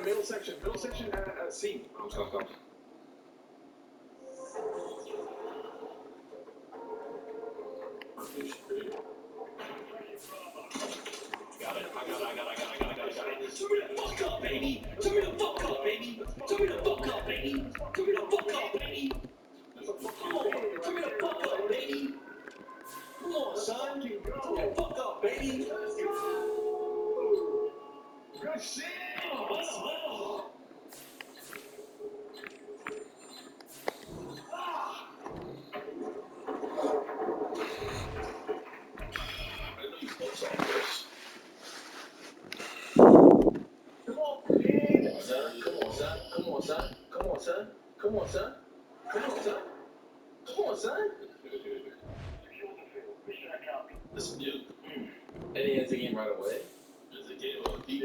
Middle section, C. Come. Got it. I got it. Turn me the fuck up, baby. Turn me the fuck up, baby. Turn me the fuck up, baby. Turn me the fuck up, baby. Come on, turn me the fuck up, baby. Come on, son. Turn me the fuck up, baby. Let's go. Good shit. Come on, son. Listen, dude. And he ends the game right away. It's a game of deep.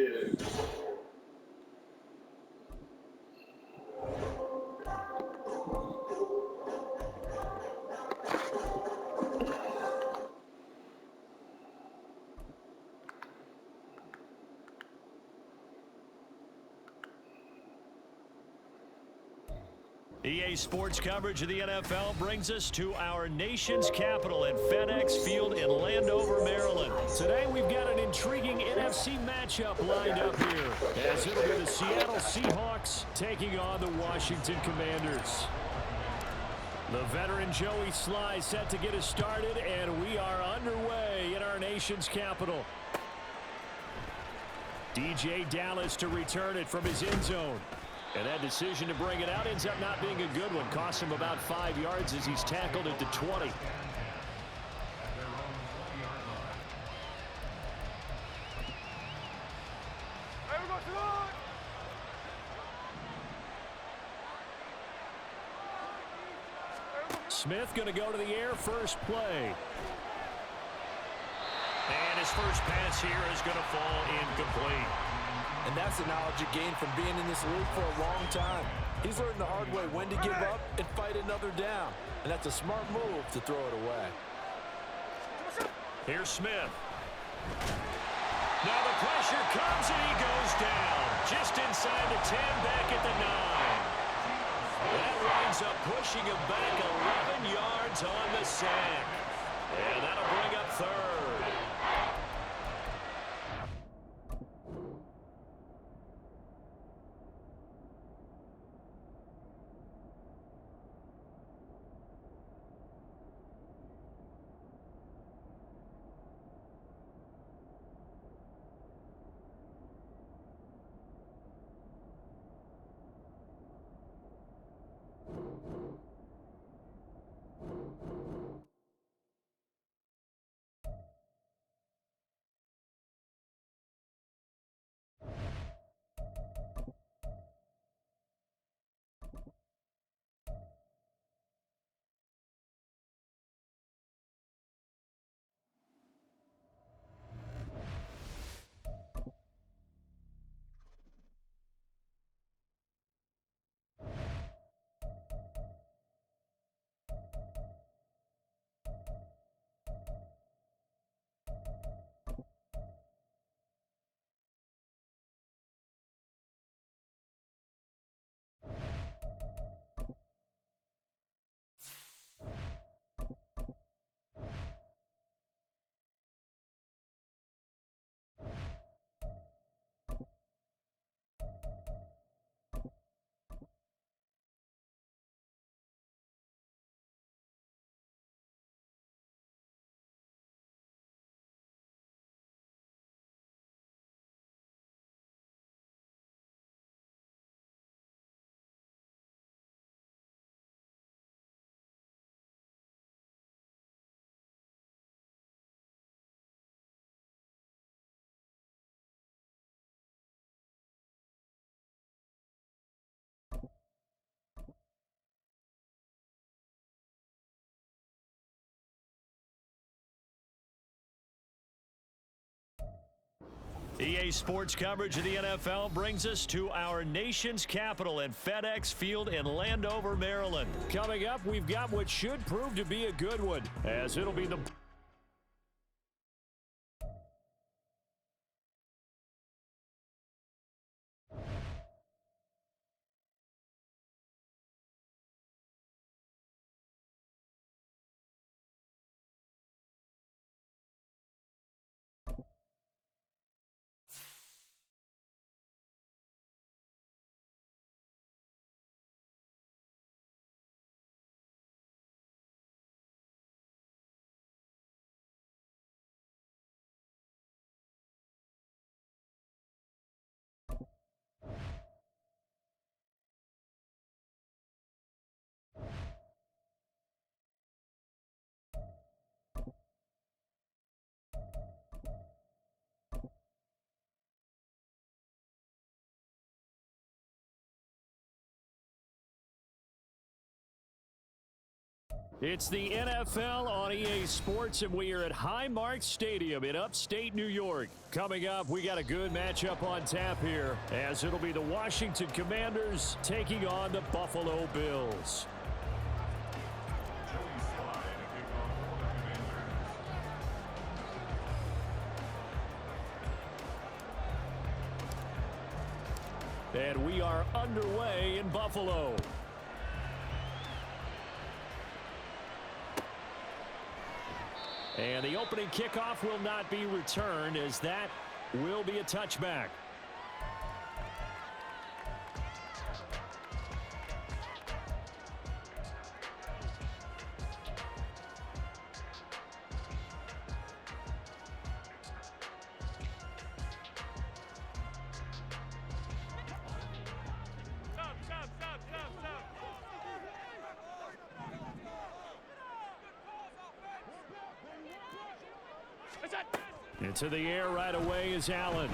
EA Sports coverage of the NFL brings us to our nation's capital at FedEx Field in Landover, Maryland. Today we've got an intriguing NFC matchup lined up here, as it'll be the Seattle Seahawks taking on the Washington Commanders. The veteran Joey Sly set to get us started, and we are underway in our nation's capital. DJ Dallas to return it from his end zone. And that decision to bring it out ends up not being a good one. Cost him about 5 yards as he's tackled at the 20. Smith going to go to the air first play. And his first pass here is going to fall incomplete. And that's a knowledge he gained from being in this league for a long time. He's learned the hard way when to give up and fight another down. And that's a smart move to throw it away. Here's Smith. Now the pressure comes and he goes down. Just inside the 10, back at the 9. That winds up pushing him back 11 yards on the sack. And that'll bring up third. EA Sports coverage of the NFL brings us to our nation's capital at FedEx Field in Landover, Maryland. Coming up, we've got what should prove to be a good one, as it'll be the It's the NFL on EA Sports, and we are at Highmark Stadium in upstate New York. Coming up, we got a good matchup on tap here, as it'll be the Washington Commanders taking on the Buffalo Bills. And we are underway in Buffalo. And the opening kickoff will not be returned, as that will be a touchback. Into the air right away is Allen.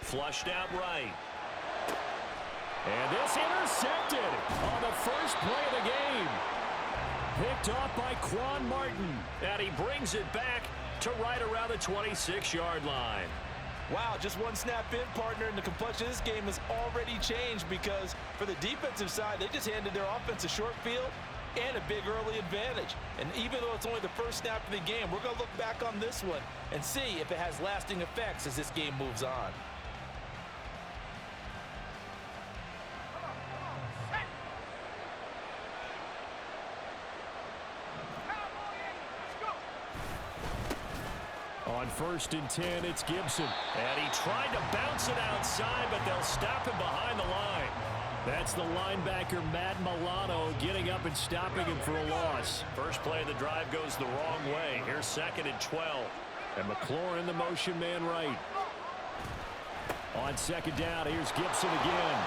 Flushed out right. And this intercepted on the first play of the game. Picked off by Quan Martin. And he brings it back to right around the 26-yard line. Wow, just one snap in, partner, and the complexion of this game has already changed, because for the defensive side, they just handed their offense a short field and a big early advantage. And even though it's only the first snap of the game, we're going to look back on this one and see if it has lasting effects as this game moves on. On 1st and 10, it's Gibson. And he tried to bounce it outside, but they'll stop him behind the line. That's the linebacker, Matt Milano, getting up and stopping him for a loss. First play of the drive goes the wrong way. Here's 2nd and 12. And McLaurin, the motion man right. On 2nd down, here's Gibson again.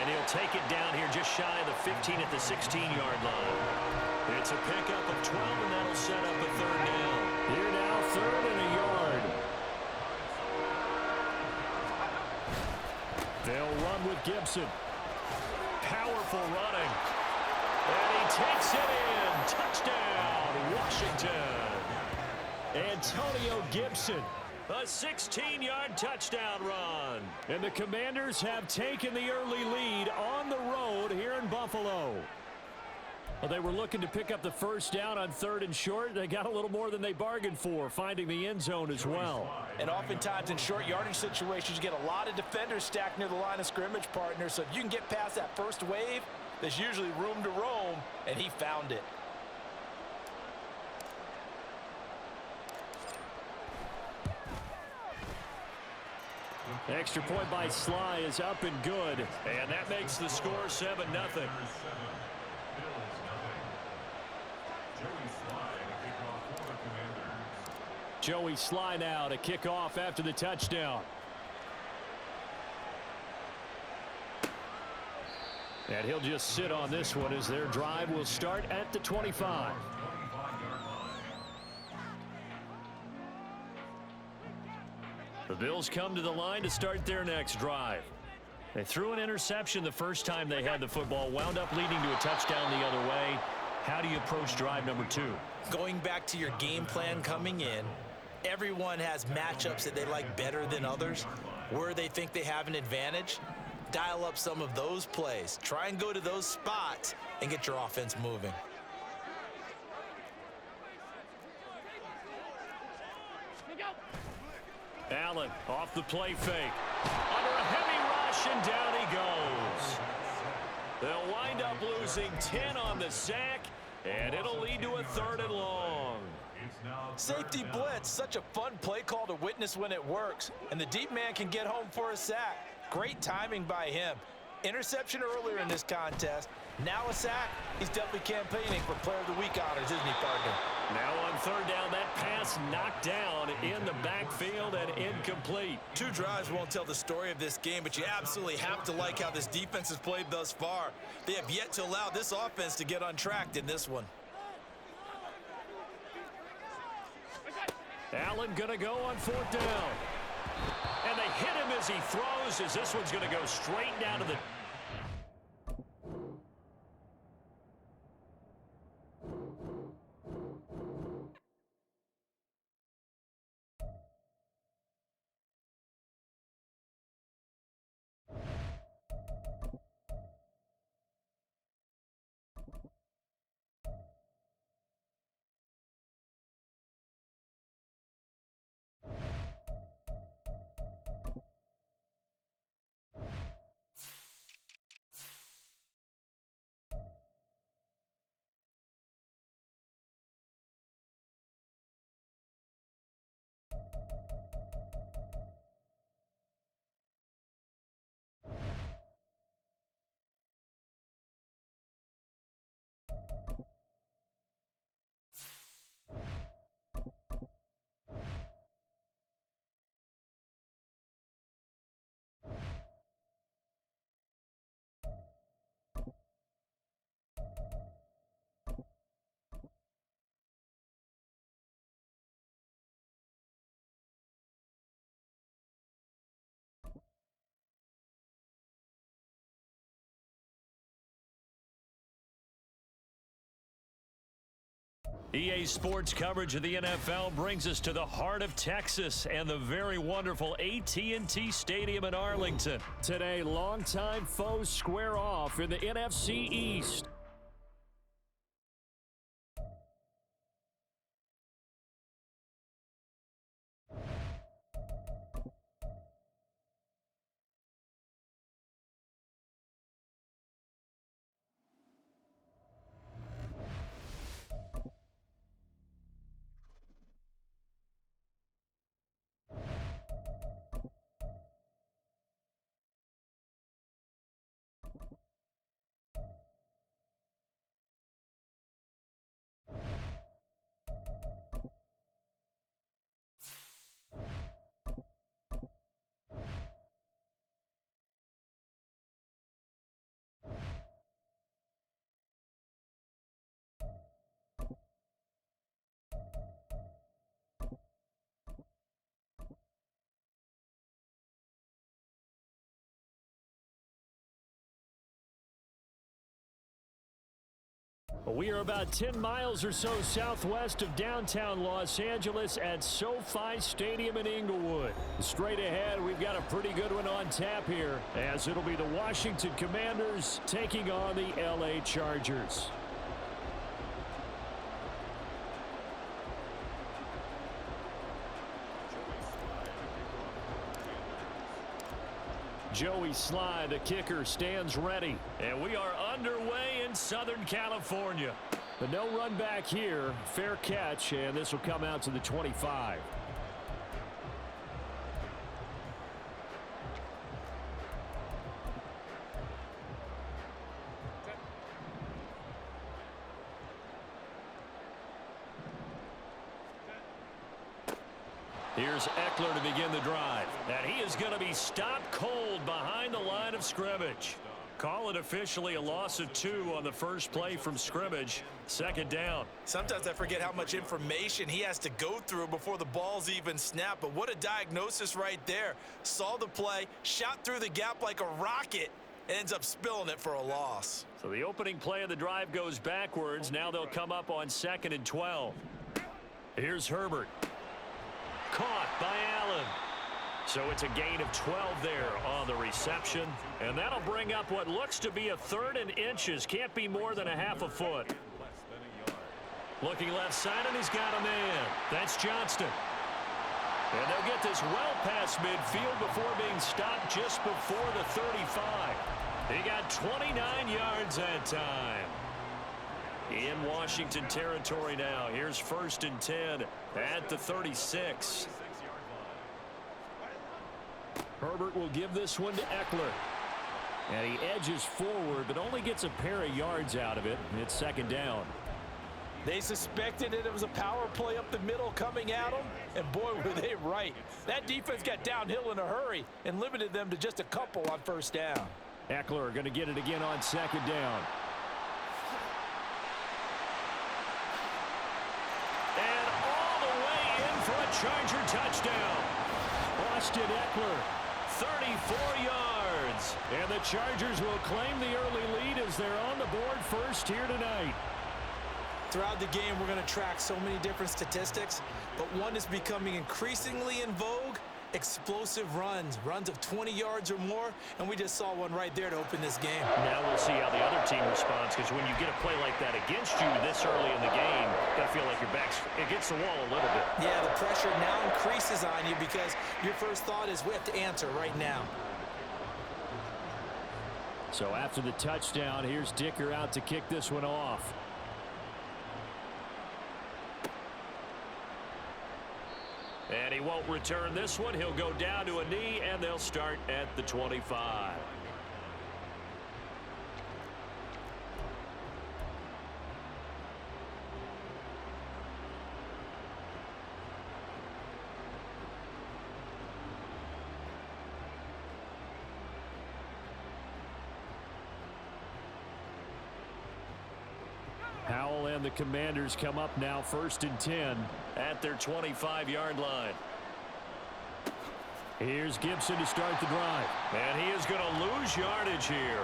And he'll take it down here just shy of the 15 at the 16-yard line. It's a pickup of 12, and that'll set up a 3rd down. Here now, 3rd and a yard. They'll run with Gibson. Powerful running. And he takes it in. Touchdown, Washington. Antonio Gibson. A 16-yard touchdown run. And the Commanders have taken the early lead on the road here in Buffalo. Well, they were looking to pick up the first down on 3rd and short. They got a little more than they bargained for, finding the end zone as well. And oftentimes in short yardage situations, you get a lot of defenders stacked near the line of scrimmage, partner. So if you can get past that first wave, there's usually room to roam, and he found it. Extra point by Sly is up and good. And that makes the score 7-0. Joey Sly now to kick off after the touchdown. And he'll just sit on this one as their drive will start at the 25. The Bills come to the line to start their next drive. They threw an interception the first time they had the football, wound up leading to a touchdown the other way. How do you approach drive number 2? Going back to your game plan coming in, everyone has matchups that they like better than others, where they think they have an advantage. Dial up some of those plays. Try and go to those spots and get your offense moving. Allen off the play fake. Under a heavy rush, and down he goes. They'll wind up losing 10 on the sack, and it'll lead to a 3rd and long. Safety blitz, such a fun play call to witness when it works. And the deep man can get home for a sack. Great timing by him. Interception earlier in this contest. Now a sack. He's definitely campaigning for Player of the Week honors, isn't he, partner? Now on 3rd down, that pass knocked down in the backfield and incomplete. 2 drives won't tell the story of this game, but you absolutely have to like how this defense has played thus far. They have yet to allow this offense to get untracked in this one. Allen going to go on 4th down. And they hit him as he throws, as this one's going to go straight down to the... EA Sports coverage of the NFL brings us to the heart of Texas and the very wonderful AT&T Stadium in Arlington. Today, longtime foes square off in the NFC East. We are about 10 miles or so southwest of downtown Los Angeles at SoFi Stadium in Inglewood. Straight ahead, we've got a pretty good one on tap here, as it'll be the Washington Commanders taking on the LA Chargers. Joey Sly, the kicker, stands ready. And we are underway in Southern California. But no run back here. Fair catch, and this will come out to the 25. Here's Eckler to begin the drive. And he is going to be stopped cold behind the line of scrimmage. Call it officially a loss of 2 on the first play from scrimmage. Second down. Sometimes I forget how much information he has to go through before the ball's even snapped. But what a diagnosis right there. Saw the play, shot through the gap like a rocket, and ends up spilling it for a loss. So the opening play of the drive goes backwards. Now they'll come up on 2nd and 12. Here's Herbert. Caught by Allen. So it's a gain of 12 there on the reception. And that'll bring up what looks to be a 3rd and inches. Can't be more than a half a foot. Looking left side, and he's got a man. That's Johnston. And they'll get this well past midfield before being stopped just before the 35. He got 29 yards that time. In Washington territory now. Here's 1st and 10 at the 36. Herbert will give this one to Eckler. And he edges forward, but only gets a pair of yards out of it. It's 2nd down. They suspected that it was a power play up the middle coming at them, and boy, were they right. That defense got downhill in a hurry and limited them to just a couple on 1st down. Eckler going to get it again on 2nd down. And all the way in for a Charger touchdown. Austin Eckler, 34 yards. And the Chargers will claim the early lead as they're on the board first here tonight. Throughout the game, we're going to track so many different statistics, but one is becoming increasingly in vogue: explosive runs of 20 yards or more, and we just saw one right there to open this game. Now we'll see how the other team responds, because when you get a play like that against you this early in the game, you got to feel like your back's against the wall a little bit. Yeah, the pressure now increases on you because your first thought is we have to answer right now. So after the touchdown, here's Dicker out to kick this one off. And he won't return this one. He'll go down to a knee, and they'll start at the 25. Howell and the Commanders come up now 1st and 10 at their 25-yard line. Here's Gibson to start the drive. And he is going to lose yardage here.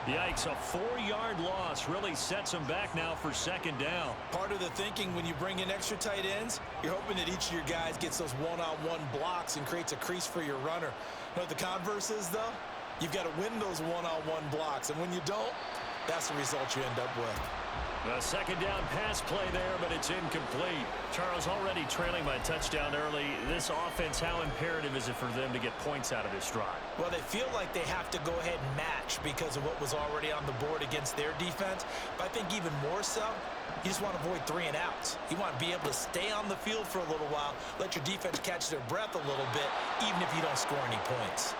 Yikes, a 4-yard loss really sets them back now for second down. Part of the thinking when you bring in extra tight ends, you're hoping that each of your guys gets those one-on-one blocks and creates a crease for your runner. You know what the converse is, though? You've got to win those one-on-one blocks, and when you don't, that's the result you end up with. A second down pass play there, but it's incomplete. Charles, already trailing by a touchdown early. This offense, how imperative is it for them to get points out of this drive? Well, they feel like they have to go ahead and match because of what was already on the board against their defense. But I think even more so, you just want to avoid 3 and outs. You want to be able to stay on the field for a little while, let your defense catch their breath a little bit, even if you don't score any points.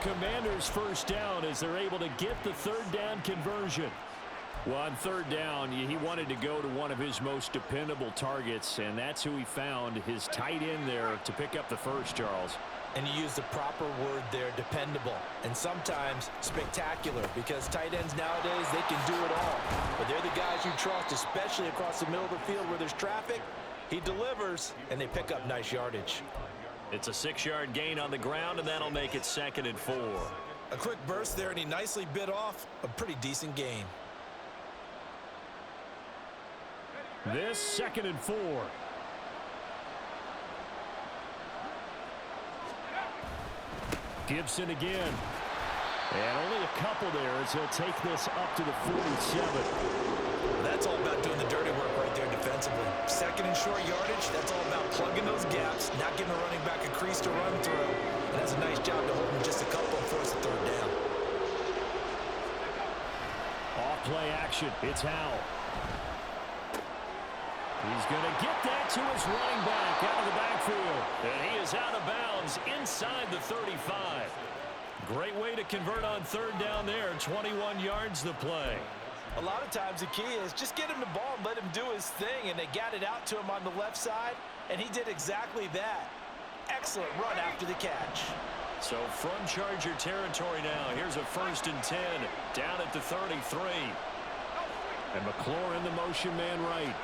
Commanders first down as they're able to get the third down conversion. Well, on third down, he wanted to go to one of his most dependable targets, and that's who he found, his tight end there to pick up the first, Charles. And you use the proper word there, dependable, and sometimes spectacular, because tight ends nowadays, they can do it all. But they're the guys you trust, especially across the middle of the field where there's traffic. He delivers, and they pick up nice yardage. It's a 6-yard gain on the ground, and that'll make it 2nd and 4. A quick burst there, and he nicely bit off a pretty decent gain. This 2nd and 4. Gibson again. And only a couple there as he'll take this up to the 47. That's all about doing the dirty work right there defensively. 2nd and short yardage, that's all about plugging those gaps, not giving the running back a crease to run through. And that's a nice job to hold him just a couple and force the 3rd down. Off play action. It's Howell. He's going to get that to his running back out of the backfield. And he is out of bounds inside the 35. Great way to convert on 3rd down there. 21 yards the play. A lot of times the key is just get him the ball and let him do his thing, and they got it out to him on the left side, and he did exactly that. Excellent run after the catch. So from Charger territory now, here's a 1st and 10 down at the 33. And McClure in the motion man right.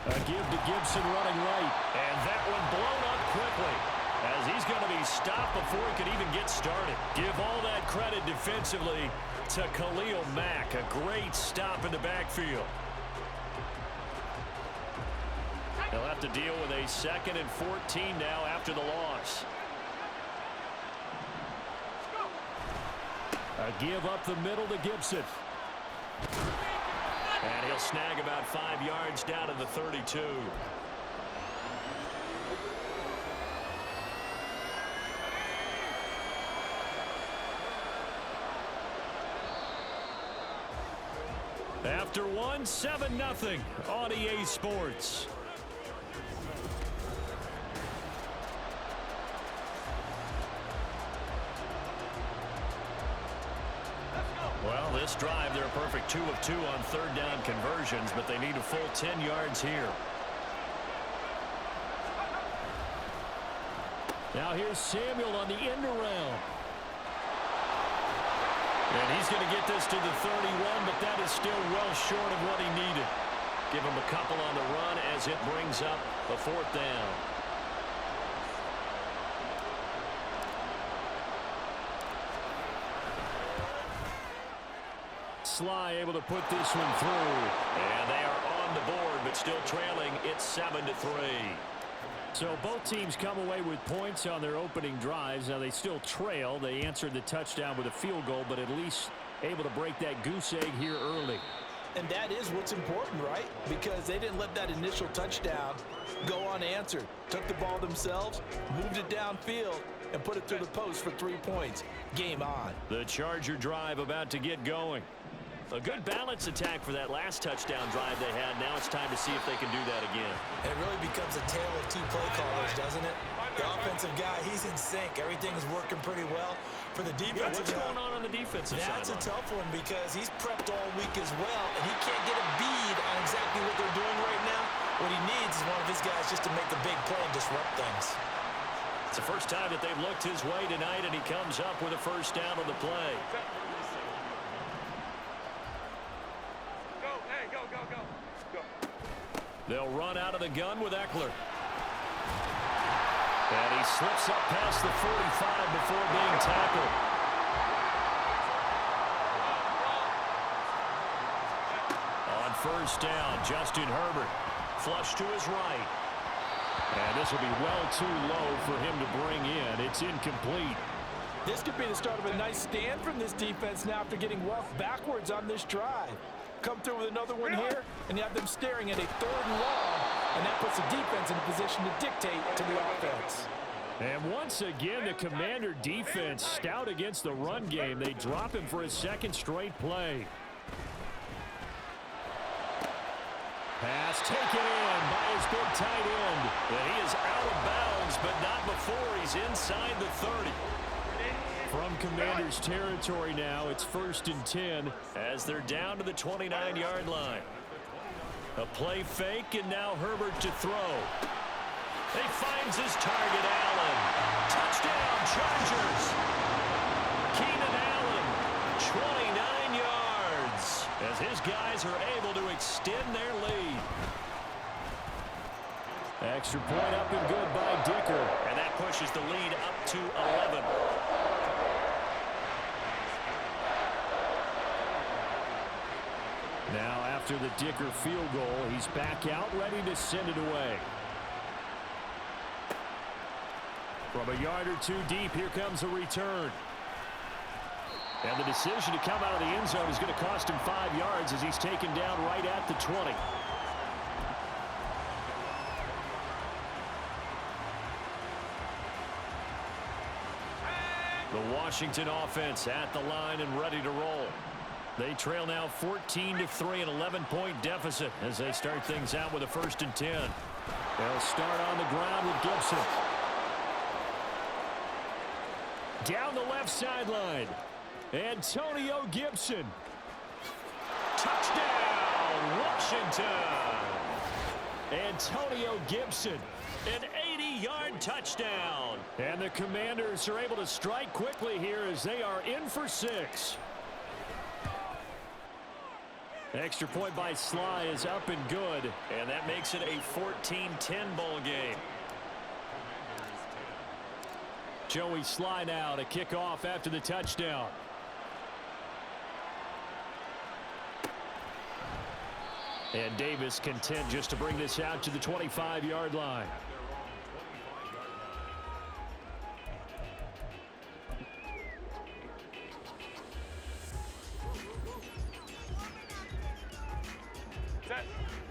A give to Gibson running right, and that one blown up quickly as he's going to be stopped before he could even get started. Give all that credit defensively to Khalil Mack. A great stop in the backfield. He'll have to deal with a 2nd and 14 now after the loss. A give up the middle to Gibson. And he'll snag about 5 yards down to the 32. After 7-0 on EA Sports. Well, this drive, they're a perfect 2 of 2 on 3rd down conversions, but they need a full 10 yards here. Now here's Samuel on the end around. And he's going to get this to the 31, but that is still well short of what he needed. Give him a couple on the run as it brings up a 4th down. Sly able to put this one through. And they are on the board, but still trailing. It's 7-3. So both teams come away with points on their opening drives. Now they still trail. They answered the touchdown with a field goal, but at least able to break that goose egg here early. And that is what's important, right? Because they didn't let that initial touchdown go unanswered. Took the ball themselves, moved it downfield, and put it through the post for 3 points. Game on. The Charger drive about to get going. A good balance attack for that last touchdown drive they had. Now it's time to see if they can do that again. And it really becomes a tale of 2 play callers, doesn't it? The offensive guy, he's in sync. Everything is working pretty well. For the defensive what's going on the defensive side? That's a tough one because he's prepped all week as well, and he can't get a bead on exactly what they're doing right now. What he needs is one of his guys just to make the big play and disrupt things. It's the first time that they've looked his way tonight, and he comes up with a first down on the play. Go, hey, go, go, go. Go. They'll run out of the gun with Eckler. And he slips up past the 45 before being tackled. On first down, Justin Herbert. Flush to his right. And this will be well too low for him to bring in. It's incomplete. This could be the start of a nice stand from this defense now after getting walked backwards on this drive. Come through with another one here, and you have them staring at a 3rd and long, and that puts the defense in a position to dictate to the offense. And once again, the Commander defense stout against the run game. They drop him for his 2nd straight play. Pass taken in by his big tight end. And he is out of bounds, but not before he's inside the 30. From Commander's territory now, it's 1st and 10 as they're down to the 29-yard line. A play fake, and now Herbert to throw. He finds his target, Allen. Touchdown, Chargers. Keenan Allen, 29 yards, as his guys are able to extend their lead. Extra point up and good by Dicker, and that pushes the lead up to 11. Now after the Dicker field goal, he's back out ready to send it away. From a yard or two deep, here comes a return. And the decision to come out of the end zone is going to cost him 5 yards as he's taken down right at the 20. The Washington offense at the line and ready to roll. They trail now 14-3, an 11-point deficit as they start things out with a 1st and 10. They'll start on the ground with Gibson. Down the left sideline, Antonio Gibson. Touchdown, Washington. Antonio Gibson, an 80-yard touchdown. And the Commanders are able to strike quickly here as they are in for 6. Extra point by Sly is up and good, and that makes it a 14-10 ball game. Joey Sly now to kick off after the touchdown. And Davis content just to bring this out to the 25-yard line.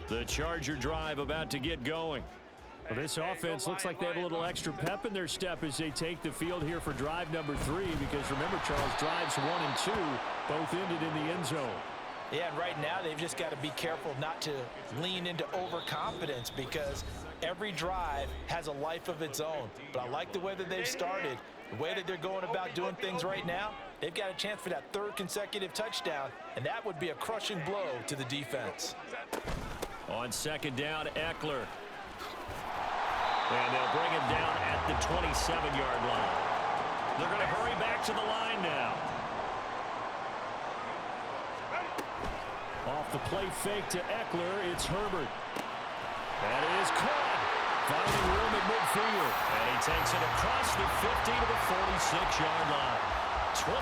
The Charger drive about to get going. Well, this offense looks like they have a little extra pep in their step as they take the field here for drive number 3, because remember, Charles, drives 1 and 2 both ended in the end zone. Yeah, and right now they've just got to be careful not to lean into overconfidence, because every drive has a life of its own. But I like the way that they've started, the way that they're going about doing things right now. They've got a chance for that 3rd consecutive touchdown, and that would be a crushing blow to the defense. On 2nd down, Eckler. And they'll bring him down at the 27-yard line. They're going to hurry back to the line now. Off the play fake to Eckler, it's Herbert. That is caught. Finding room at midfield. And he takes it across the 50 to the 46-yard line. 27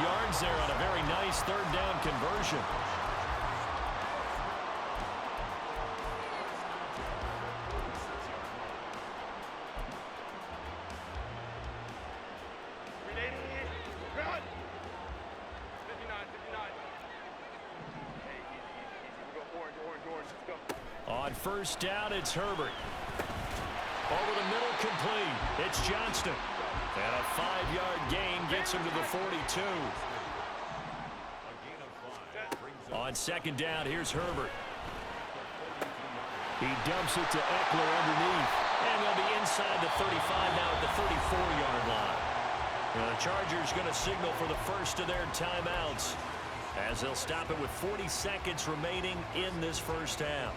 yards there on a very nice 3rd down conversion. On 1st down, it's Herbert. Over the middle, complete. It's Johnston. And a 5-yard gain gets him to the 42. On 2nd down, here's Herbert. He dumps it to Eckler underneath. And they'll be inside the 35 now at the 34-yard line. And the Chargers going to signal for the first of their timeouts, as they'll stop it with 40 seconds remaining in this first half.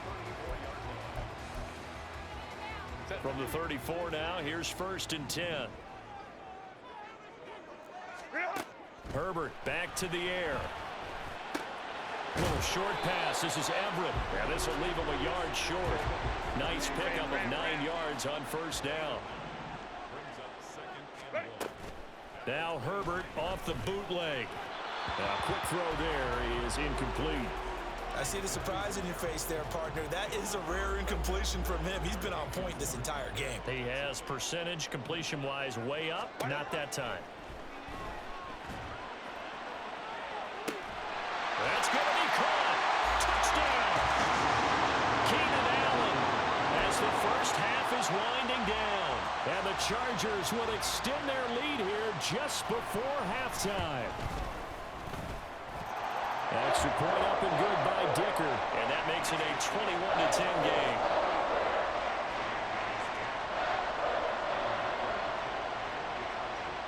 From the 34 now, here's 1st and 10. Herbert back to the air. Little short pass. This is Everett. And this will leave him a yard short. Nice pickup of 9 yards on 1st down. Now Herbert off the bootleg. A quick throw there is incomplete. I see the surprise in your face there, partner. That is a rare incompletion from him. He's been on point this entire game. He has percentage completion-wise way up. Not that time. That's going to be caught. Touchdown. Keenan Allen as the first half is winding down. And the Chargers will extend their lead here just before halftime. Extra point up and good by Dicker. And that makes it a 21-10 game.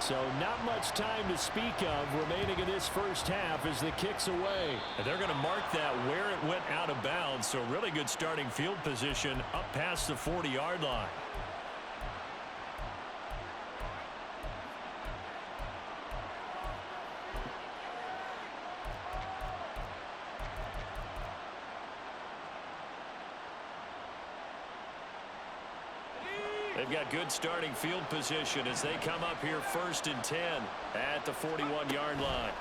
So not much time to speak of remaining in this first half as the kick's away. And they're going to mark that where it went out of bounds. So really good starting field position up past the 40-yard line. They've got good starting field position as they come up here 1st and 10 at the 41-yard line.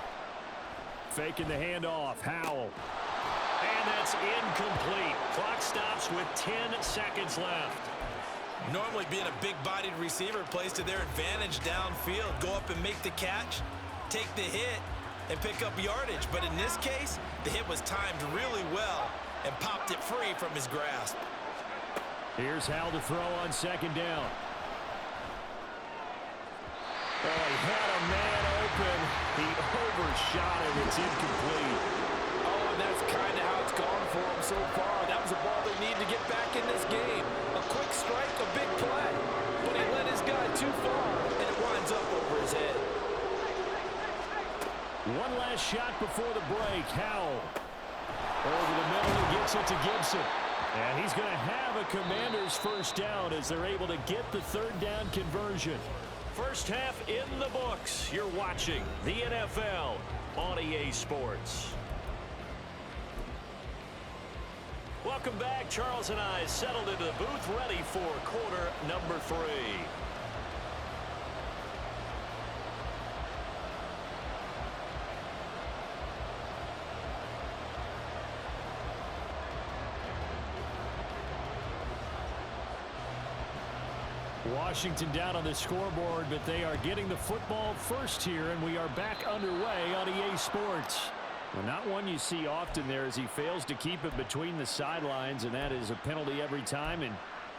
Faking the handoff. Howell. And that's incomplete. Clock stops with 10 seconds left. Normally being a big-bodied receiver plays to their advantage downfield. Go up and make the catch, take the hit, and pick up yardage. But in this case, the hit was timed really well and popped it free from his grasp. Here's Howell to throw on 2nd down. Oh, he had a man open. He overshot it. It's incomplete. Oh, and that's kind of how it's gone for him so far. That was a ball they need to get back in this game. A quick strike, a big play. But he let his guy too far, and it winds up over his head. One last shot before the break. Howell. Over the middle, he gets it to Gibson. And he's going to have a Commanders first down as they're able to get the 3rd down conversion. First half in the books. You're watching the NFL on EA Sports. Welcome back. Charles and I settled into the booth ready for quarter number 3. Washington down on the scoreboard, but they are getting the football first here, and we are back underway on EA Sports. Well, not one you see often there as he fails to keep it between the sidelines, and that is a penalty every time, and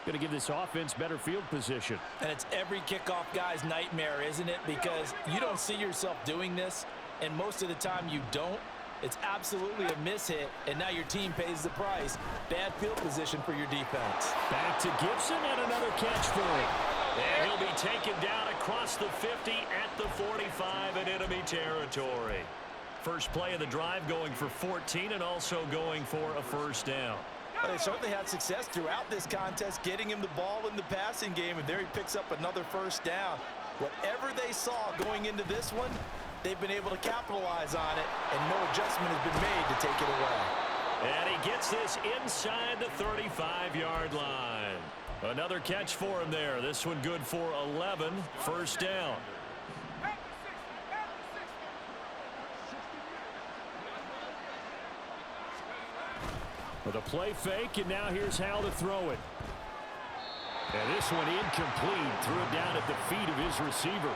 going to give this offense better field position. And it's every kickoff guy's nightmare, isn't it? Because you don't see yourself doing this, and most of the time you don't. It's absolutely a mishit, and now your team pays the price. Bad field position for your defense. Back to Gibson and another catch for him. And he'll be taken down across the 50 at the 45 in enemy territory. First play of the drive going for 14 and also going for a first down. Well, they certainly had success throughout this contest, getting him the ball in the passing game, and there he picks up another first down. Whatever they saw going into this one, they've been able to capitalize on it, and no adjustment has been made to take it away. And he gets this inside the 35-yard line. Another catch for him there. This one good for 11. First down. With a play fake, and now here's Howell to throw it. And this one incomplete. Threw it down at the feet of his receiver.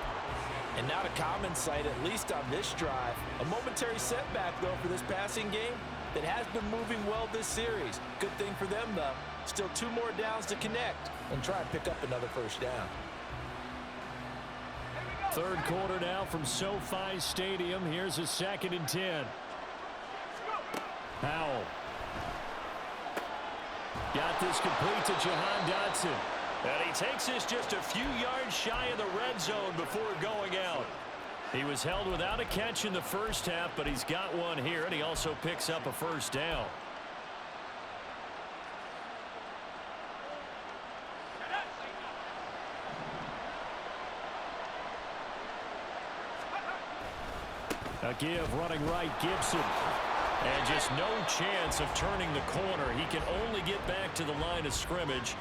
And not a common sight, at least on this drive. A momentary setback, though, for this passing game that has been moving well this series. Good thing for them, though. Still 2 more downs to connect and try and pick up another first down. Third quarter now from SoFi Stadium. Here's a 2nd and 10. Howell. Got this complete to Jahan Dotson. And he takes this just a few yards shy of the red zone before going out. He was held without a catch in the first half, but he's got one here, and he also picks up a first down. A give running right, Gibson. And just no chance of turning the corner. He can only get back to the line of scrimmage.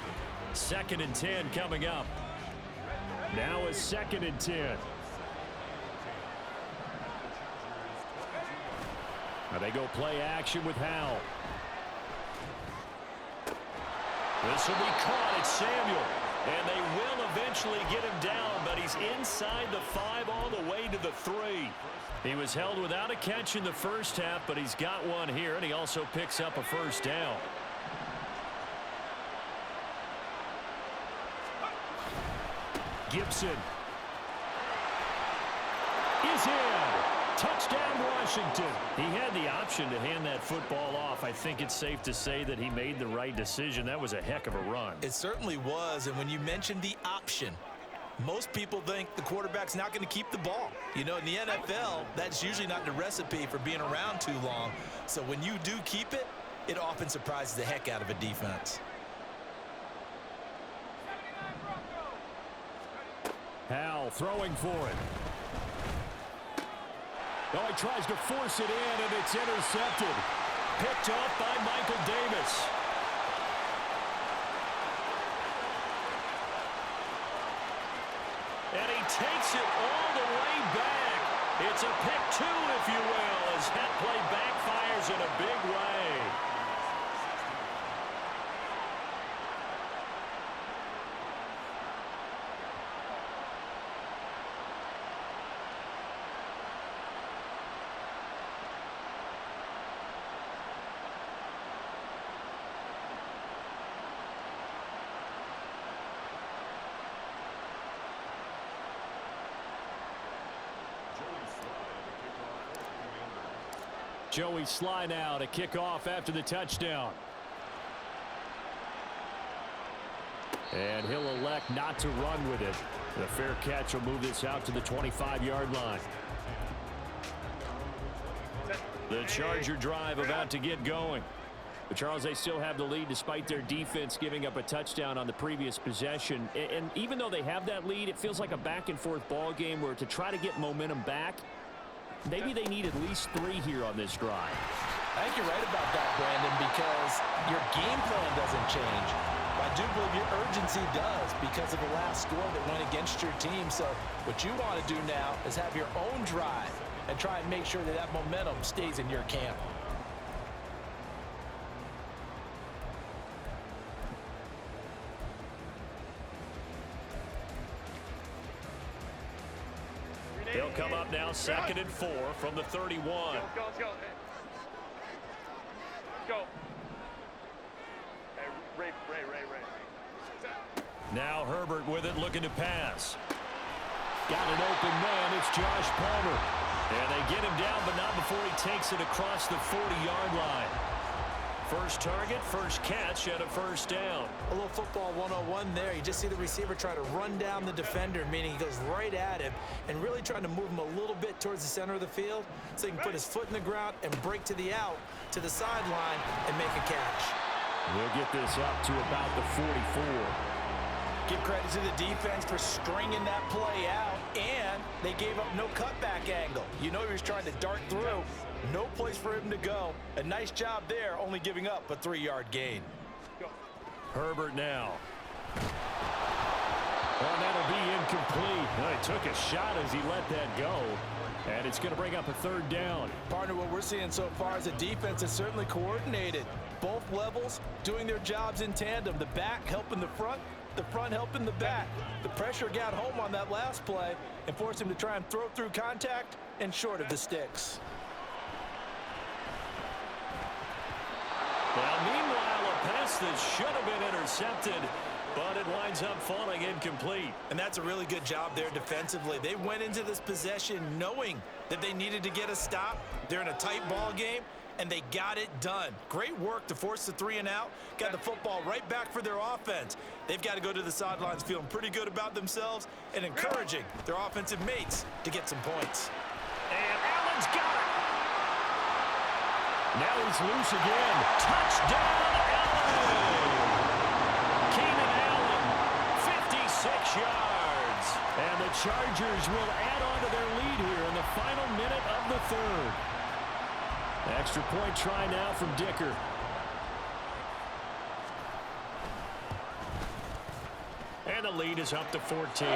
2nd and 10 coming up. Now a 2nd and 10. Now they go play action with Howell. This will be caught. It's Samuel. And they will eventually get him down, but he's inside the 5 all the way to the 3. He was held without a catch in the first half, but he's got one here, and he also picks up a first down. Gibson is in. Touchdown, Washington. He had the option to hand that football off. I think it's safe to say that he made the right decision. That was a heck of a run. It certainly was, and when you mentioned the option, most people think the quarterback's not going to keep the ball. You know, in the NFL, that's usually not the recipe for being around too long. So when you do keep it, it often surprises the heck out of a defense. Howell throwing for it. Oh, he tries to force it in, and it's intercepted. Picked off by Michael Davis. And he takes it all the way back. It's a pick 2, if you will, as that play backfires in a big way. Joey Sly now to kick off after the touchdown. And he'll elect not to run with it. The fair catch will move this out to the 25-yard line. The Charger drive about to get going. But Charles, they still have the lead despite their defense giving up a touchdown on the previous possession. And even though they have that lead, it feels like a back-and-forth ball game where to try to get momentum back, maybe they need at least 3 here on this drive. I think you're right about that, Brandon, because your game plan doesn't change. I do believe your urgency does because of the last score that went against your team. So what you want to do now is have your own drive and try and make sure that that momentum stays in your camp. They'll come up now 2nd and 4 from the 31. Let's go. Let's go. Hey, Ray. Now Herbert with it, looking to pass. Got an open man. It's Josh Palmer. And they get him down, but not before he takes it across the 40-yard line. First target, first catch, and a first down. A little football 101 there. You just see the receiver try to run down the defender, meaning he goes right at him and really trying to move him a little bit towards the center of the field so he can put his foot in the ground and break to the out, to the sideline, and make a catch. We'll get this up to about the 44. Give credit to the defense for stringing that play out, and they gave up no cutback angle. You know he was trying to dart through. No place for him to go. A nice job there, only giving up a 3-yard gain. Herbert now. Well, that'll be incomplete. Well, he took a shot as he let that go. And it's going to bring up a 3rd down. Partner, what we're seeing so far is a defense that's certainly coordinated. Both levels doing their jobs in tandem. The back helping the front helping the back. The pressure got home on that last play and forced him to try and throw through contact and short of the sticks. Well, meanwhile, a pass that should have been intercepted, but it winds up falling incomplete. And that's a really good job there defensively. They went into this possession knowing that they needed to get a stop. They're in a tight ball game, and they got it done. Great work to force the 3 and out. Got the football right back for their offense. They've got to go to the sidelines feeling pretty good about themselves and encouraging their offensive mates to get some points. And Allen's got it. Now he's loose again. Touchdown, Allen! Keenan Allen, 56 yards. And the Chargers will add on to their lead here in the final minute of the third. Extra point try now from Dicker. And the lead is up to 14.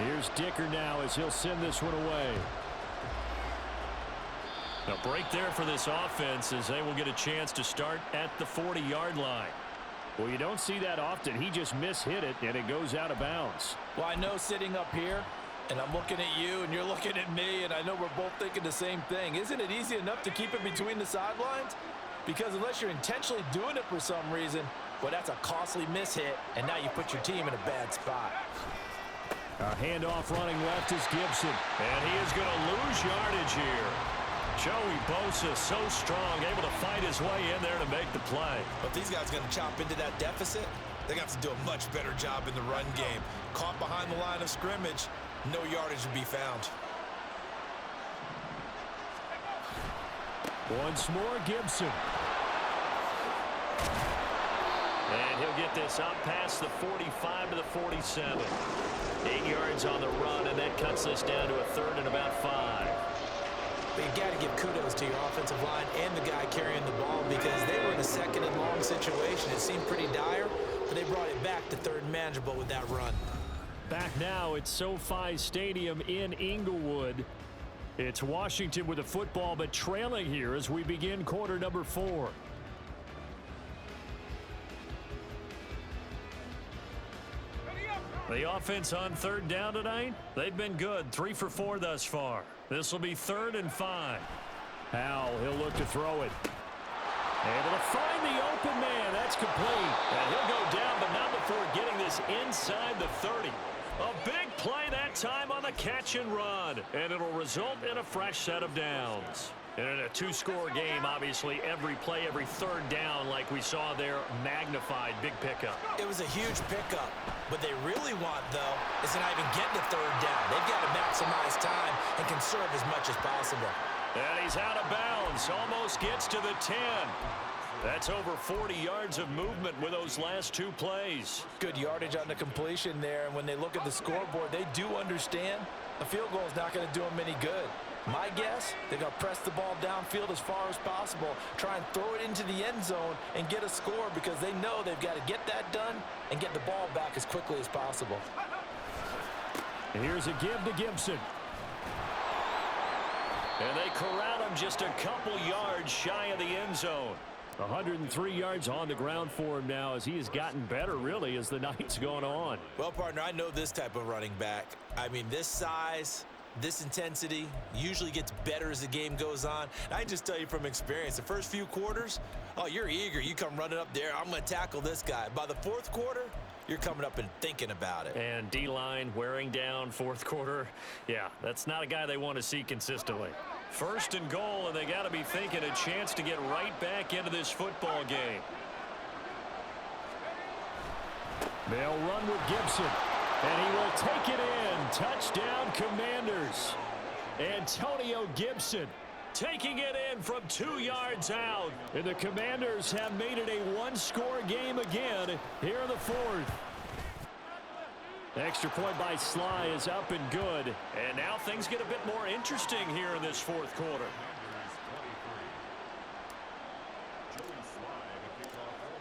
Here's Dicker now as he'll send this one away. A break there for this offense as they will get a chance to start at the 40-yard line. Well, you don't see that often. He just mishit it, and it goes out of bounds. Well, I know sitting up here, and I'm looking at you, and you're looking at me, and I know we're both thinking the same thing. Isn't it easy enough to keep it between the sidelines? Because unless you're intentionally doing it for some reason, well, that's a costly mishit, and now you put your team in a bad spot. A handoff running left is Gibson, and he is going to lose yardage here. Joey Bosa so strong, able to fight his way in there to make the play. But if these guys are going to chop into that deficit, they're going to have to do a much better job in the run game. Caught behind the line of scrimmage, no yardage to be found. Once more, Gibson. And he'll get this up past the 45 to the 47. 8 yards on the run, and that cuts this down to a third and about 5. But you got to give kudos to your offensive line and the guy carrying the ball because they were in a second and long situation. It seemed pretty dire, but they brought it back to third and manageable with that run. Back now at SoFi Stadium in Inglewood. It's Washington with the football, but trailing here as we begin quarter number 4. The offense on third down tonight, they've been good. 3 for 4 thus far. This will be 3rd and 5. Howell, he'll look to throw it. Able to find the open man. That's complete. And he'll go down, but not before getting this inside the 30. A big play that time on the catch and run. And it'll result in a fresh set of downs. And in a 2-score game, obviously, every play, every third down, like we saw there, magnified. Big pickup. It was a huge pickup. What they really want, though, is to not even get to third down. They've got to maximize time and conserve as much as possible. And he's out of bounds. Almost gets to the 10. That's over 40 yards of movement with those last 2 plays. Good yardage on the completion there. And when they look at the scoreboard, they do understand a field goal is not going to do them any good. My guess, they're going to press the ball downfield as far as possible, try and throw it into the end zone and get a score because they know they've got to get that done and get the ball back as quickly as possible. Here's a give to Gibson. And they corral him just a couple yards shy of the end zone. 103 yards on the ground for him now as he has gotten better, really, as the night's gone on. Well, partner, I know this type of running back. I mean, this size, this intensity usually gets better as the game goes on. And I can just tell you from experience, the first few quarters, oh, you're eager. You come running up there, I'm going to tackle this guy. By the 4th quarter, you're coming up and thinking about it. And D-line wearing down 4th quarter. Yeah, that's not a guy they want to see consistently. 1st and goal, and they got to be thinking a chance to get right back into this football game. They'll run with Gibson, and he will take it in. Touchdown, Commanders. Antonio Gibson taking it in from 2 yards out. And the Commanders have made it a 1-score game again here in the 4th. Extra point by Sly is up and good. And now things get a bit more interesting here in this 4th quarter.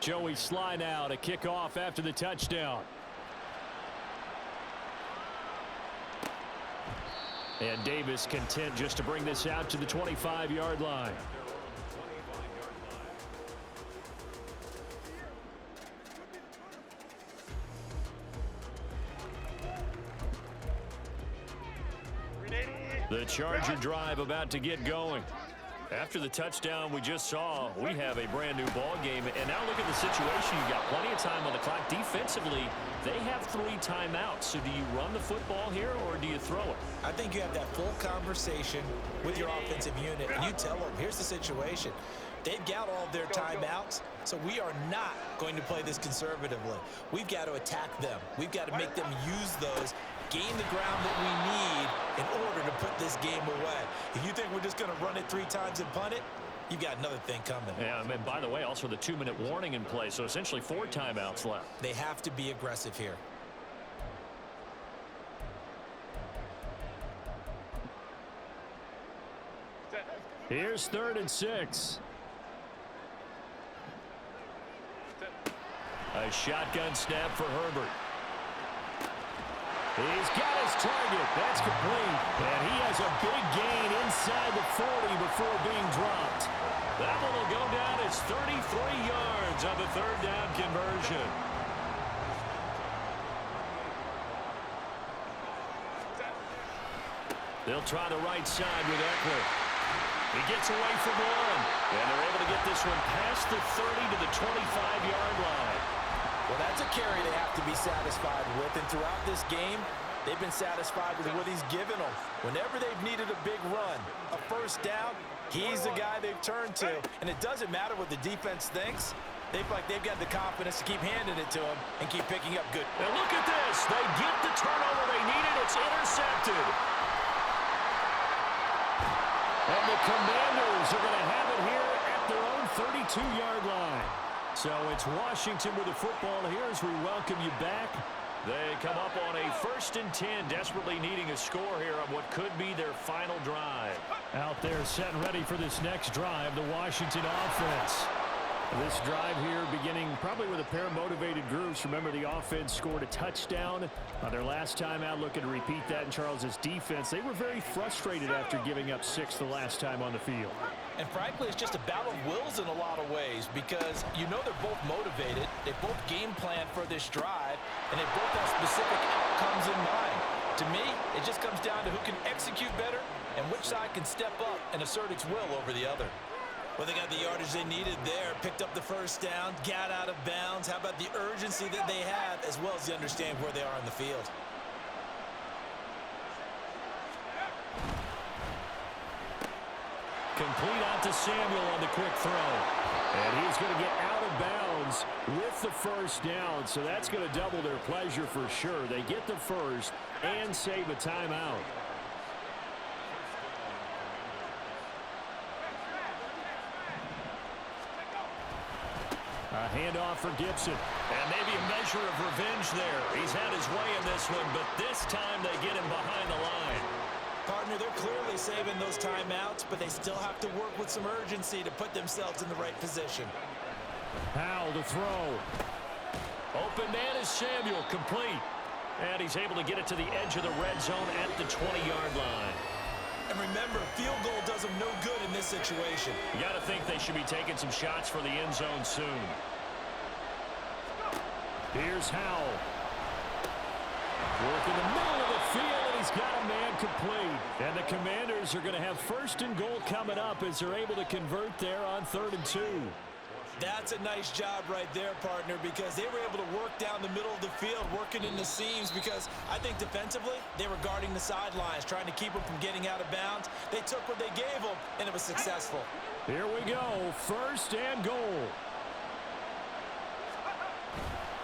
Joey Sly now to kick off after the touchdown. And Davis content just to bring this out to the 25-yard line. The Charger drive about to get going. After the touchdown we just saw, we have a brand new ball game. And now look at the situation. You've got plenty of time on the clock. Defensively, they have 3 timeouts. So do you run the football here or do you throw it? I think you have that full conversation with your offensive unit, and you tell them, here's the situation. They've got all of their timeouts, so we are not going to play this conservatively. We've got to attack them. We've got to make them use those, gain the ground that we need in order to put this game away. If you think we're just going to run it 3 times and punt it, you've got another thing coming. Yeah, and by the way, also the 2-minute warning in play, so essentially 4 timeouts left. They have to be aggressive here. Here's 3rd and 6. A shotgun snap for Herbert. He's got his target. That's complete. And he has a big gain inside the 40 before being dropped. That one will go down as 33 yards on the 3rd down conversion. They'll try the right side with Eckler. He gets away from one. And they're able to get this one past the 30 to the 25-yard line. Well, that's a carry they have to be satisfied with. And throughout this game, they've been satisfied with what he's given them. Whenever they've needed a big run, a first down, he's the guy they've turned to. And it doesn't matter what the defense thinks. They feel like they've got the confidence to keep handing it to him and keep picking up good. And look at this. They get the turnover they needed. It's intercepted. And the Commanders are going to have it here at their own 32-yard line. So it's Washington with the football here as we welcome you back. They come up on a 1st and 10, desperately needing a score here on what could be their final drive. Out there set and ready for this next drive, the Washington offense. This drive here beginning probably with a pair of motivated groups. Remember, the offense scored a touchdown on their last time out, looking to repeat that in Charles's defense. They were very frustrated after giving up 6 the last time on the field. And frankly, it's just a battle of wills in a lot of ways because you know they're both motivated. They both game plan for this drive, and they both have specific outcomes in mind. To me, it just comes down to who can execute better and which side can step up and assert its will over the other. Well, they got the yardage they needed there, picked up the first down, got out of bounds. How about the urgency that they have as well as they understand where they are on the field? Complete out to Samuel on the quick throw. And he's going to get out of bounds with the first down. So that's going to double their pleasure for sure. They get the first and save a timeout. A handoff for Gibson. And maybe a measure of revenge there. He's had his way in this one, but this time they get him behind the line. Partner, they're clearly saving those timeouts, but they still have to work with some urgency to put themselves in the right position. Powell to throw. Open man is Samuel, complete. And he's able to get it to the edge of the red zone at the 20-yard line. And remember, field goal does them no good in this situation. You got to think they should be taking some shots for the end zone soon. Here's Howell. Work in the middle of the field, and he's got a man complete. And the Commanders are going to have 1st and goal coming up as they're able to convert there on 3rd and 2. That's a nice job right there, partner, because they were able to work down the middle of the field, working in the seams, because I think defensively, they were guarding the sidelines, trying to keep them from getting out of bounds. They took what they gave them, and it was successful. Here we go, 1st and goal.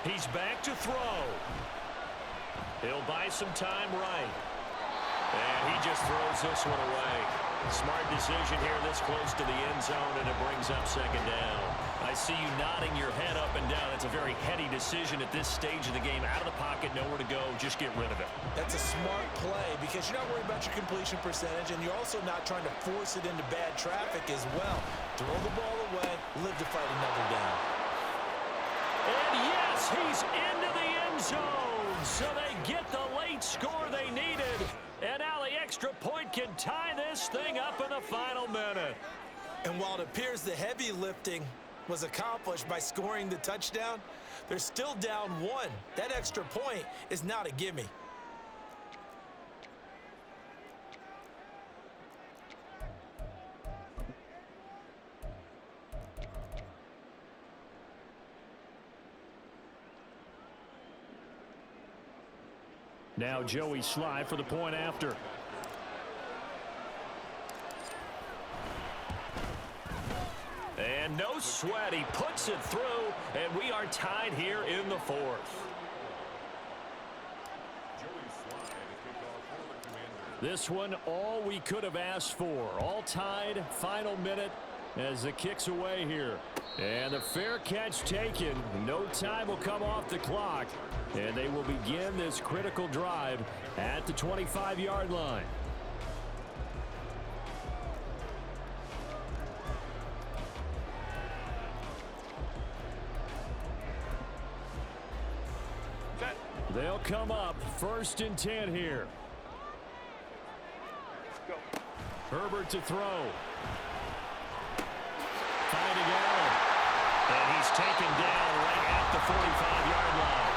He's back to throw. He'll buy some time right. And he just throws this one away. Smart decision here this close to the end zone, and it brings up 2nd down. I see you nodding your head up and down. It's a very heady decision at this stage of the game. Out of the pocket, nowhere to go. Just get rid of it. That's a smart play because you're not worried about your completion percentage, and you're also not trying to force it into bad traffic as well. Throw the ball away, live to fight another down. And yes, he's into the end zone. So they get the late score they needed. And now the extra point can tie this thing up in the final minute. And while it appears the heavy lifting was accomplished by scoring the touchdown, they're still down 1. That extra point is not a gimme. Now Joey Sly for the point after. And no sweat. He puts it through, and we are tied here in the 4th. This one, all we could have asked for. All tied, final minute. as the kick's away here. And the fair catch taken. No time will come off the clock. And they will begin this critical drive at the 25-yard line. They'll come up 1st and 10 here. Herbert to throw. Finding Allen. And he's taken down right at the 45-yard line.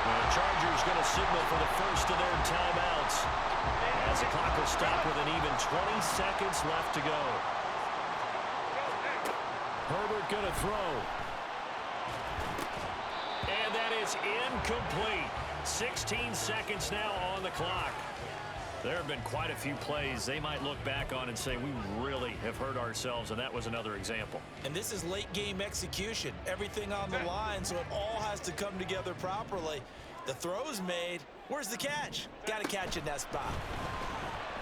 The Chargers going to signal for the first of their timeouts as the clock will stop with an even 20 seconds left to go. Herbert going to throw. And that is incomplete. 16 seconds now on the clock. There have been quite a few plays they might look back on and say, we really have hurt ourselves, and that was another example. And this is late game execution. Everything on the line, so it all has to come together properly. The throw's made. Where's the catch? Got to catch in that spot.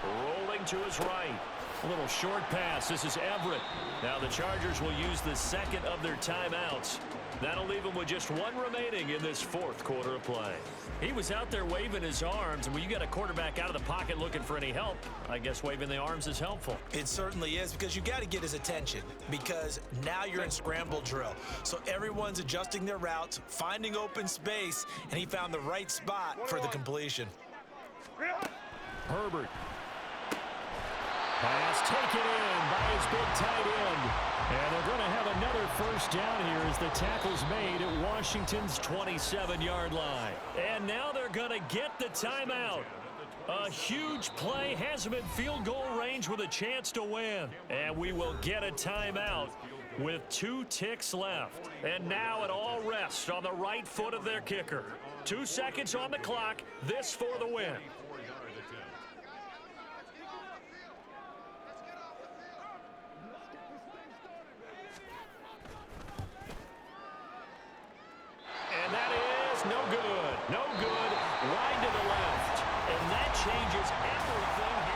Rolling to his right. A little short pass. This is Everett. Now the Chargers will use the second of their timeouts. That'll leave them with just one remaining in this 4th quarter of play. He was out there waving his arms, and when you got a quarterback out of the pocket looking for any help, I guess waving the arms is helpful. It certainly is, because you got to get his attention, because now you're in scramble drill. So everyone's adjusting their routes, finding open space, and he found the right spot for the completion. Herbert. Pass taken in by his big tight end. And they're going to have another first down here as the tackle's made at Washington's 27-yard line. And now they're going to get the timeout. A huge play has them in field goal range with a chance to win. And we will get a timeout with 2 ticks left. And now it all rests on the right foot of their kicker. 2 seconds on the clock. This for the win. And that is no good. No good. Wide to the left. And that changes everything here.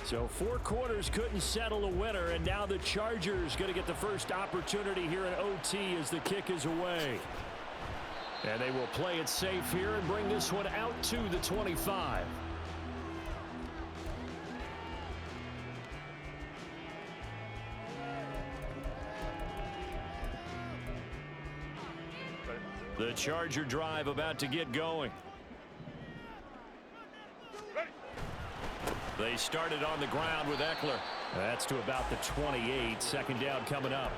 So 4 quarters couldn't settle a winner, and now the Chargers going to get the first opportunity here in OT as the kick is away. And they will play it safe here and bring this one out to the 25. The Charger drive about to get going. They started on the ground with Eckler. That's to about the 28. 2nd down coming up.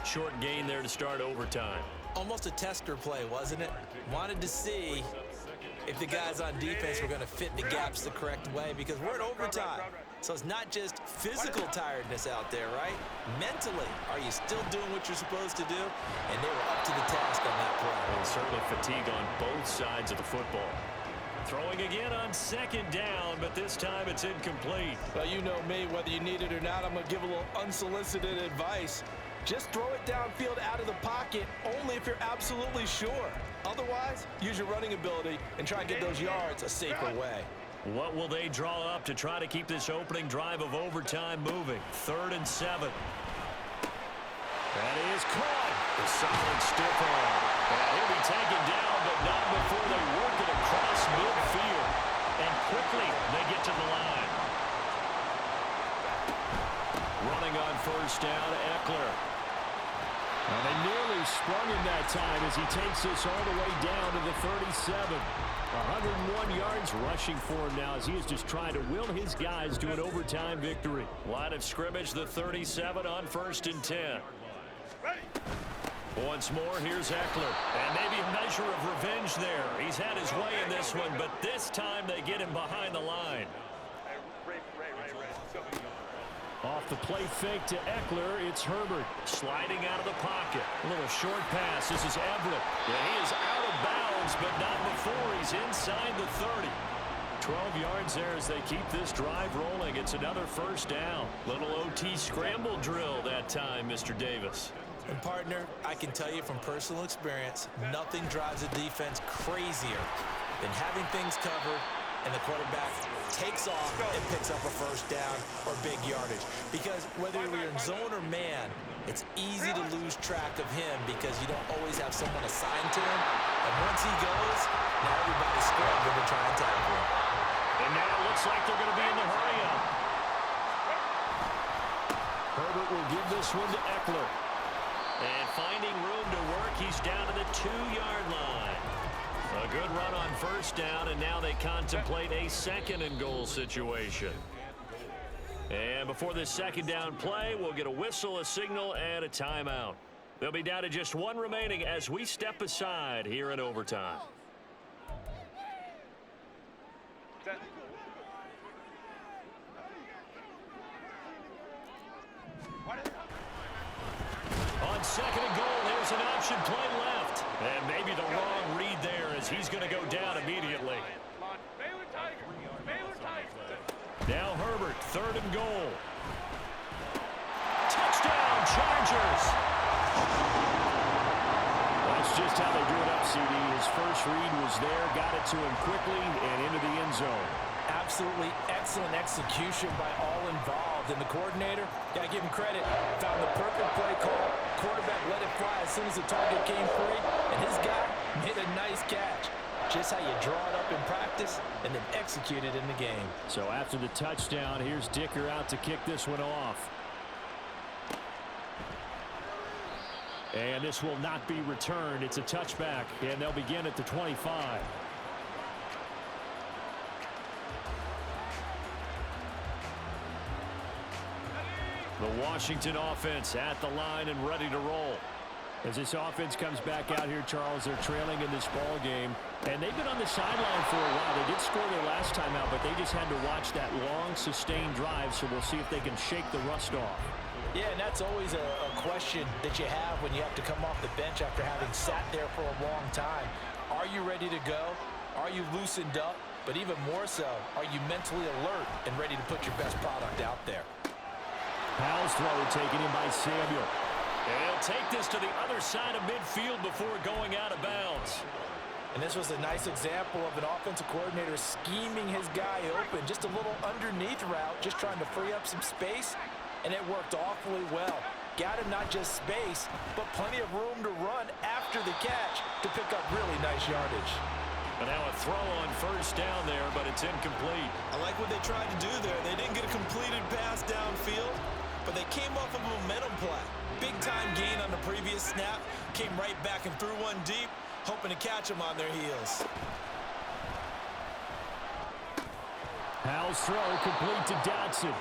Short gain there to start overtime. Almost a tester play, wasn't it? Wanted to see if the guys on defense were going to fit the gaps the correct way, because we're in overtime. So it's not just physical tiredness out there, right? Mentally, are you still doing what you're supposed to do? And they were up to the task on that play. And certainly fatigue on both sides of the football. Throwing again on 2nd down, but this time it's incomplete. Well, you know me, whether you need it or not, I'm going to give a little unsolicited advice. Just throw it downfield out of the pocket only if you're absolutely sure. Otherwise, use your running ability and try and get those yards a safer way. What will they draw up to try to keep this opening drive of overtime moving? 3rd and 7. That is caught. The solid stiff arm. And he'll be taken down, but not before they work it across midfield. And quickly they get to the line. Running on 1st down, Eckler. And they nearly sprung him that time as he takes this all the way down to the 37. 101 yards rushing for him now as he is just trying to will his guys to an overtime victory. Line of scrimmage, the 37 on 1st and 10. Once more, here's Eckler. And maybe a measure of revenge there. He's had his way in this one, but this time they get him behind the line. Off the play fake to Eckler, it's Herbert sliding out of the pocket. A little short pass. This is Everett. Yeah, he is out of bounds, but not before he's inside the 30. 12 yards there as they keep this drive rolling. It's another first down. Little OT scramble drill that time, Mr. Davis. And partner, I can tell you from personal experience, nothing drives a defense crazier than having things covered and the quarterback takes off and picks up a first down or big yardage. Because whether you're in zone or man, it's easy to lose track of him because you don't always have someone assigned to him. And once he goes, now everybody's scrambling to try and tackle him. And now it looks like they're going to be in the hurry-up. Herbert will give this one to Eckler. And finding room to work, he's down to the 2-yard line. A good run on first down, and now they contemplate a second-and-goal situation. And before this second down play, we'll get a whistle, a signal, and a timeout. They'll be down to just one remaining as we step aside here in overtime. On second and goal, there's an option play left. And maybe the wrong read there as he's going to go down immediately. Now Herbert, third and goal. Touchdown, Chargers! That's just how they do it up, CD. His first read was there, got it to him quickly and into the end zone. Absolutely excellent execution by all involved. And the coordinator, got to give him credit, found the perfect play call. Quarterback let it fly as soon as the target came free, and his guy made a nice catch. Just how you draw it up in practice and then execute it in the game. So after the touchdown, here's Dicker out to kick this one off. And this will not be returned. It's a touchback, and they'll begin at the 25. The Washington offense at the line and ready to roll. As this offense comes back out here, Charles, they're trailing in this ball game. And they've been on the sideline for a while. They did score their last time out, but they just had to watch that long, sustained drive. So we'll see if they can shake the rust off. Yeah, and that's always a question that you have when you have to come off the bench after having sat there for a long time. Are you ready to go? Are you loosened up? But even more so, are you mentally alert and ready to put your best product out there? Powell's throw taken in by Samuel. And he'll take this to the other side of midfield before going out of bounds. And this was a nice example of an offensive coordinator scheming his guy open. Just a little underneath route, just trying to free up some space. And it worked awfully well. Got him not just space, but plenty of room to run after the catch to pick up really nice yardage. And now a throw on first down there, but it's incomplete. I like what they tried to do there. They didn't get a completed pass downfield, but they came off of a momentum play. Big-time gain on the previous snap, came right back and threw one deep, hoping to catch them on their heels. Powell's throw complete to Dotson.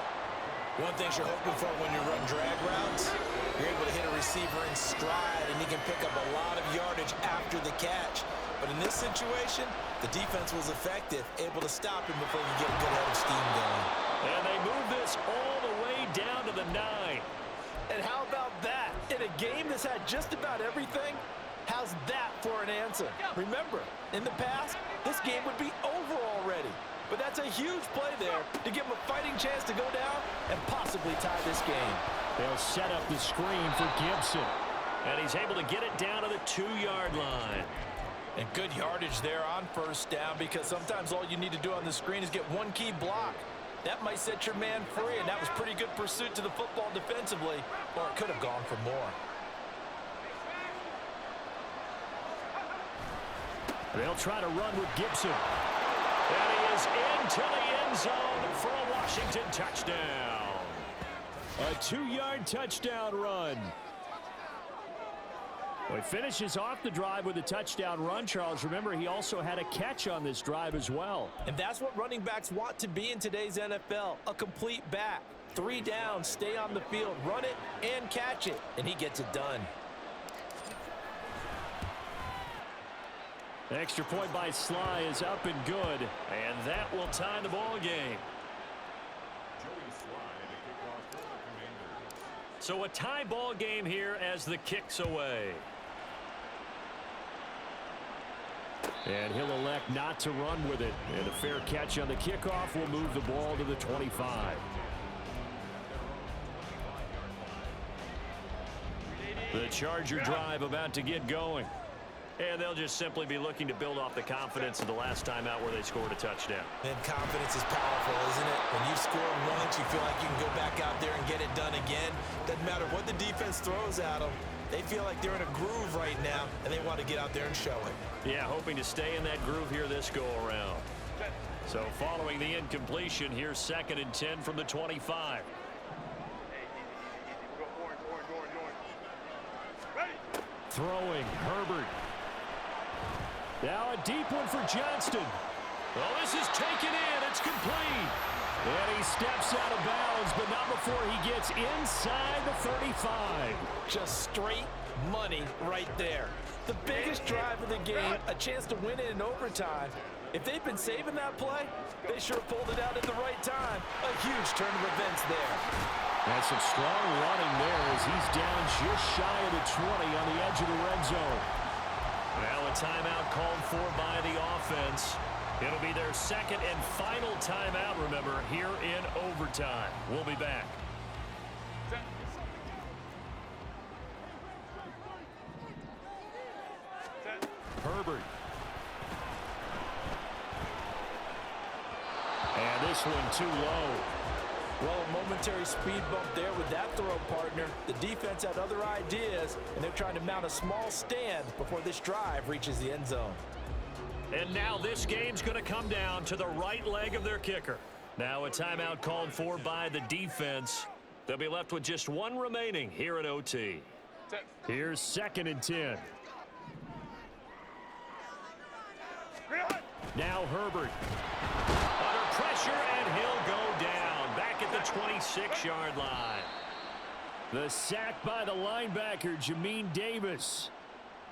One thing you're hoping for when you run drag routes, you're able to hit a receiver in stride, and he can pick up a lot of yardage after the catch. But in this situation, the defense was effective, able to stop him before you get a good head of steam going. And they move this all the way down to the 9. And how about that? In a game that's had just about everything, how's that for an answer? Remember, in the past, this game would be over already. But that's a huge play there to give him a fighting chance to go down and possibly tie this game. They'll set up the screen for Gibson. And he's able to get it down to the 2-yard line. And good yardage there on first down, because sometimes all you need to do on the screen is get one key block. That might set your man free, and that was pretty good pursuit to the football defensively, or it could have gone for more. They'll try to run with Gibson. And he is into the end zone for a Washington touchdown. A 2-yard touchdown run. Well, he finishes off the drive with a touchdown run, Charles. Remember, he also had a catch on this drive as well. And that's what running backs want to be in today's NFL, a complete back. 3 down, stay on the field, run it, and catch it. And he gets it done. Extra point by Sly is up and good, and that will tie the ball game. So a tie ball game here as the kick's away. And he'll elect not to run with it. And a fair catch on the kickoff will move the ball to the 25. The Charger drive about to get going. And they'll just simply be looking to build off the confidence of the last time out where they scored a touchdown. And confidence is powerful, isn't it? When you score once, you feel like you can go back out there and get it done again. Doesn't matter what the defense throws at them. They feel like they're in a groove right now, and they want to get out there and show it. Yeah, hoping to stay in that groove here this go-around. So following the incompletion, here's 2nd and 10 from the 25. Throwing, Herbert. Now a deep one for Johnston. Well, this is taken in. It's complete. And he steps out of bounds, but not before he gets inside the 35. Just straight money right there. The biggest drive of the game, a chance to win it in overtime. If they've been saving that play, they sure pulled it out at the right time. A huge turn of events there. That's some strong running there as he's down just shy of the 20 on the edge of the red zone. Now a timeout called for by the offense. It'll be their 2nd and final timeout, remember, here in overtime. We'll be back. Herbert. And this one too low. Well, a momentary speed bump there with that throw, partner. The defense had other ideas, and they're trying to mount a small stand before this drive reaches the end zone. And now this game's going to come down to the right leg of their kicker. Now a timeout called for by the defense. They'll be left with just one remaining here at OT. Here's 2nd and 10. Now Herbert. Under pressure, and he'll go down. Back at the 26-yard line. The sack by the linebacker, Jamin Davis.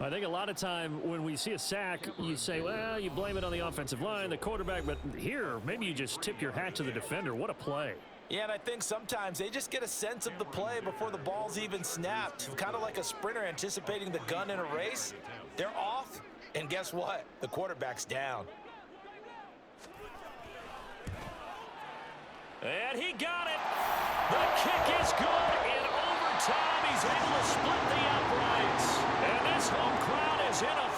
I think a lot of time when we see a sack, you say, well, you blame it on the offensive line, the quarterback, but here, maybe you just tip your hat to the defender. What a play. Yeah, and I think sometimes they just get a sense of the play before the ball's even snapped. Kind of like a sprinter anticipating the gun in a race. They're off, and guess what? The quarterback's down. And he got it. The kick is good. In overtime, he's able to split the uprights. And this home crowd is in a